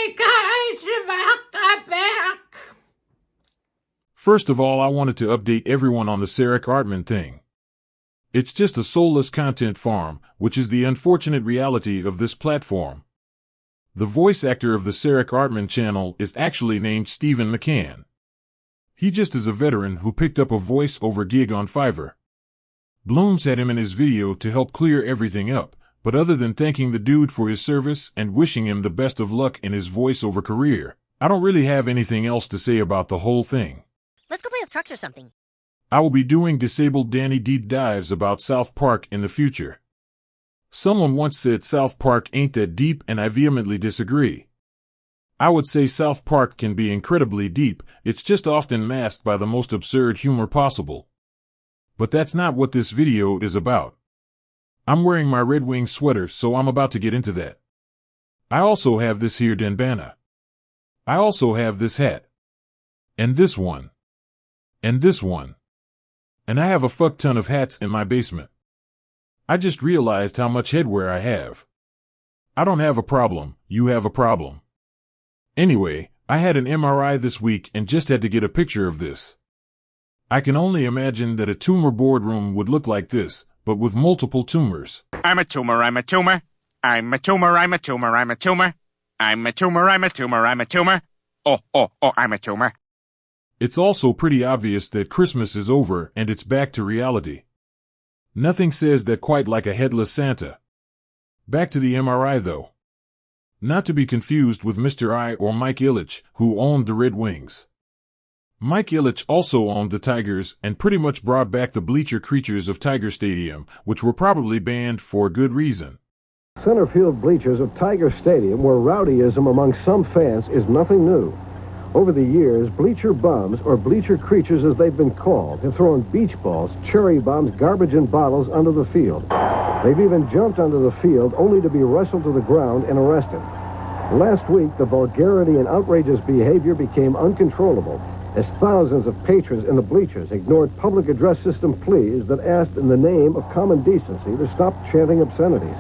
Hey guys, welcome back. First of all, I wanted to update everyone on the Sarek Artman thing. It's just a soulless content farm, which is the unfortunate reality of this platform. The voice actor of the Sarek Artman channel is actually named Stephen McCann. He just is a veteran who picked up a voice-over gig on Fiverr. Blooms had him in his video to help clear everything up, but other than thanking the dude for his service and wishing him the best of luck in his voice-over career, I don't really have anything else to say about the whole thing. Let's go play with trucks or something. I will be doing disabled Danny deep dives about South Park in the future. Someone once said South Park ain't that deep, and I vehemently disagree. I would say South Park can be incredibly deep, it's just often masked by the most absurd humor possible. But that's not what this video is about. I'm wearing my Red Wing sweater, so I'm about to get into that. I also have this here Denbana. I also have this hat. And this one. And this one. And I have a fuck ton of hats in my basement. I just realized how much headwear I have. I don't have a problem, you have a problem. Anyway, I had an MRI this week and just had to get a picture of this. I can only imagine that a tumor boardroom would look like this, but with multiple tumors. I'm a tumor, I'm a tumor. I'm a tumor, I'm a tumor, I'm a tumor. I'm a tumor, I'm a tumor, I'm a tumor. Oh, I'm a tumor. It's also pretty obvious that Christmas is over and it's back to reality. Nothing says that quite like a headless Santa. Back to the MRI though. Not to be confused with Mr. I or Mike Ilitch, who owned the Red Wings. Mike Ilitch also owned the Tigers and pretty much brought back the bleacher creatures of Tiger Stadium, which were probably banned for good reason. Center field bleachers of Tiger Stadium, where rowdyism among some fans is nothing new. Over the years, bleacher bums, or bleacher creatures as they've been called, have thrown beach balls, cherry bombs, garbage and bottles onto the field. They've even jumped onto the field only to be wrestled to the ground and arrested. Last week, the vulgarity and outrageous behavior became uncontrollable as thousands of patrons in the bleachers ignored public address system pleas that asked in the name of common decency to stop chanting obscenities.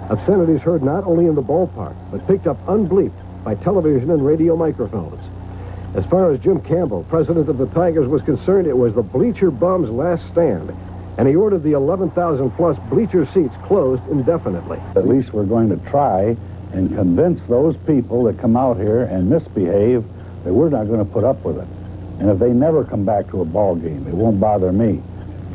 Obscenities heard not only in the ballpark, but picked up unbleeped by television and radio microphones. As far as Jim Campbell, president of the Tigers, was concerned, it was the bleacher bum's last stand, and he ordered the 11,000-plus bleacher seats closed indefinitely. At least we're going to try and convince those people that come out here and misbehave that we're not going to put up with it. And if they never come back to a ball game, it won't bother me.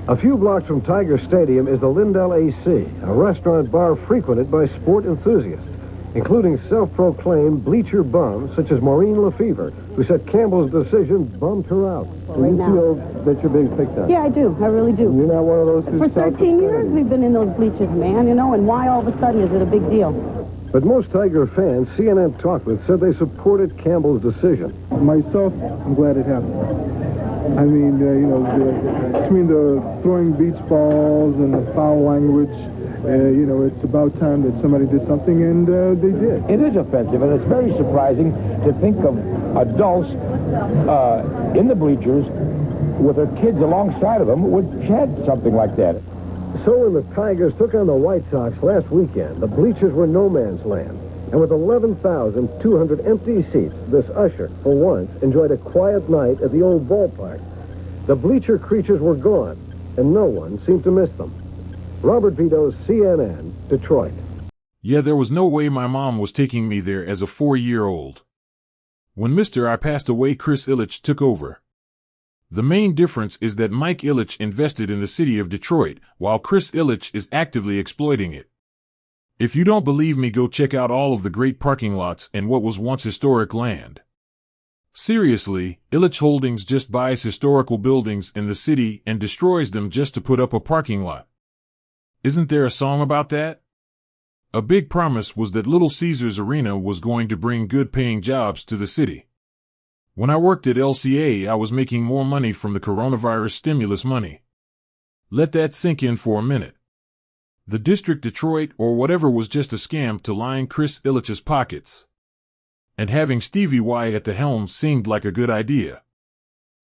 A few blocks from Tiger Stadium is the Lindell AC, a restaurant bar frequented by sport enthusiasts, including self-proclaimed bleacher bums such as Maureen Lefevre, who said Campbell's decision bummed her out. Do you feel that you're being picked on? Yeah, I do. I really do. You're not one of those who... For 13 years we've been in those bleachers, man, you know, and why all of a sudden is it a big deal? But most Tiger fans CNN talked with said they supported Campbell's decision. Myself, I'm glad it happened. I mean, between the throwing beach balls and the foul language, it's about time that somebody did something, and they did. It is offensive, and it's very surprising to think of adults in the bleachers with their kids alongside of them would chant something like that. So when the Tigers took on the White Sox last weekend, the bleachers were no man's land. And with 11,200 empty seats, this usher, for once, enjoyed a quiet night at the old ballpark. The bleacher creatures were gone, and no one seemed to miss them. Robert Vito's CNN, Detroit. Yeah, there was no way my mom was taking me there as a 4-year-old. When Mr. I passed away, Chris Ilitch took over. The main difference is that Mike Ilitch invested in the city of Detroit, while Chris Ilitch is actively exploiting it. If you don't believe me, go check out all of the great parking lots in what was once historic land. Seriously, Ilitch Holdings just buys historical buildings in the city and destroys them just to put up a parking lot. Isn't there a song about that? A big promise was that Little Caesars Arena was going to bring good-paying jobs to the city. When I worked at LCA, I was making more money from the coronavirus stimulus money. Let that sink in for a minute. The District Detroit or whatever was just a scam to line Chris Ilitch's pockets. And having Stevie Y at the helm seemed like a good idea.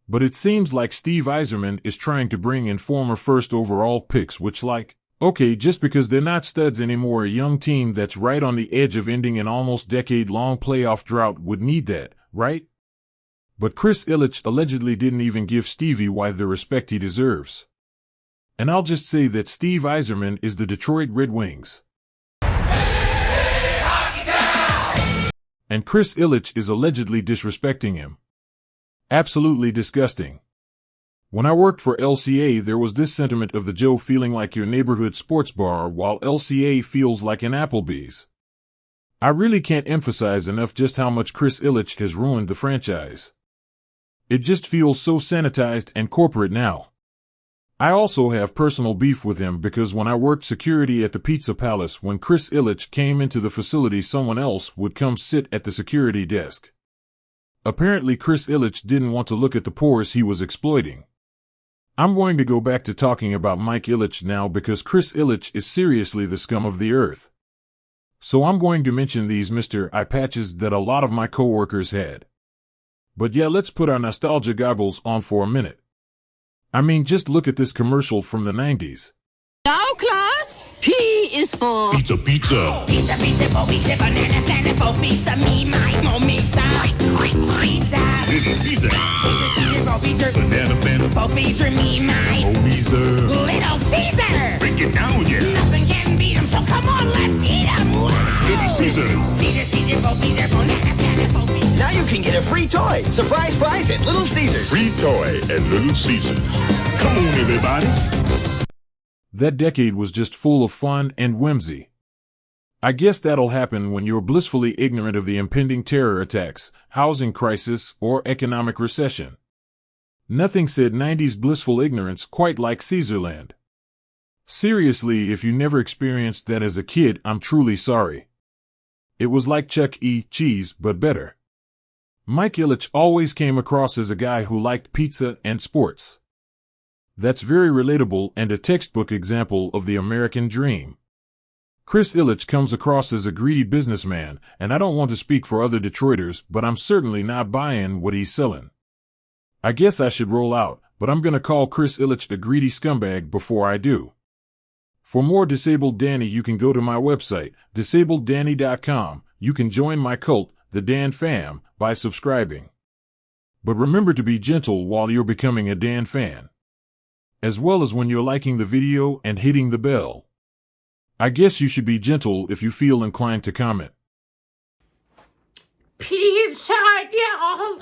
But it seems like Steve Yzerman is trying to bring in former first overall picks, which, like, Okay, just because they're not studs anymore, a young team that's right on the edge of ending an almost decade-long playoff drought would need that, right? But Chris Ilitch allegedly didn't even give Stevie Y the respect he deserves. And I'll just say that Steve Yzerman is the Detroit Red Wings. And Chris Ilitch is allegedly disrespecting him. Absolutely disgusting. When I worked for LCA, there was this sentiment of the Joe feeling like your neighborhood sports bar, while LCA feels like an Applebee's. I really can't emphasize enough just how much Chris Ilitch has ruined the franchise. It just feels so sanitized and corporate now. I also have personal beef with him because when I worked security at the Pizza Palace, when Chris Ilitch came into the facility, someone else would come sit at the security desk. Apparently Chris Ilitch didn't want to look at the pores he was exploiting. I'm going to go back to talking about Mike Ilitch now because Chris Ilitch is seriously the scum of the earth. So I'm going to mention these Mr. Eye patches that a lot of my coworkers had. But yeah, let's put our nostalgia goggles on for a minute. I mean, just look at this commercial from the 90s. Now, class, P is for Pizza, pizza. Pizza, pizza, for pizza, banana, stand for pizza, me, my, mo, pizza. Pizza. Little Caesar. Caesar, Caesar, for pizza. Banana, banana. For pizza, me, my. Oh, Caesar. Little Caesar. Break it down, yeah. Nothing can beat him, so come on, let's eat him. Little Caesar. Caesar, Caesar, for pizza, banana, stand for pizza. Now you can get a free toy. Surprise prize at Little Caesars. Free toy at Little Caesars. Come on, everybody. That decade was just full of fun and whimsy. I guess that'll happen when you're blissfully ignorant of the impending terror attacks, housing crisis, or economic recession. Nothing said 90s blissful ignorance quite like Caesarland. Seriously, if you never experienced that as a kid, I'm truly sorry. It was like Chuck E. Cheese, but better. Mike Ilitch always came across as a guy who liked pizza and sports. That's very relatable and a textbook example of the American dream. Chris Ilitch comes across as a greedy businessman, and I don't want to speak for other Detroiters, but I'm certainly not buying what he's selling. I guess I should roll out, but I'm gonna call Chris Ilitch a greedy scumbag before I do. For more Disabled Danny, you can go to my website, disableddanny.com. You can join my cult, the Dan Fam, by subscribing. But remember to be gentle while you're becoming a Dan fan, as well as when you're liking the video and hitting the bell. I guess you should be gentle if you feel inclined to comment. Pizza, yeah.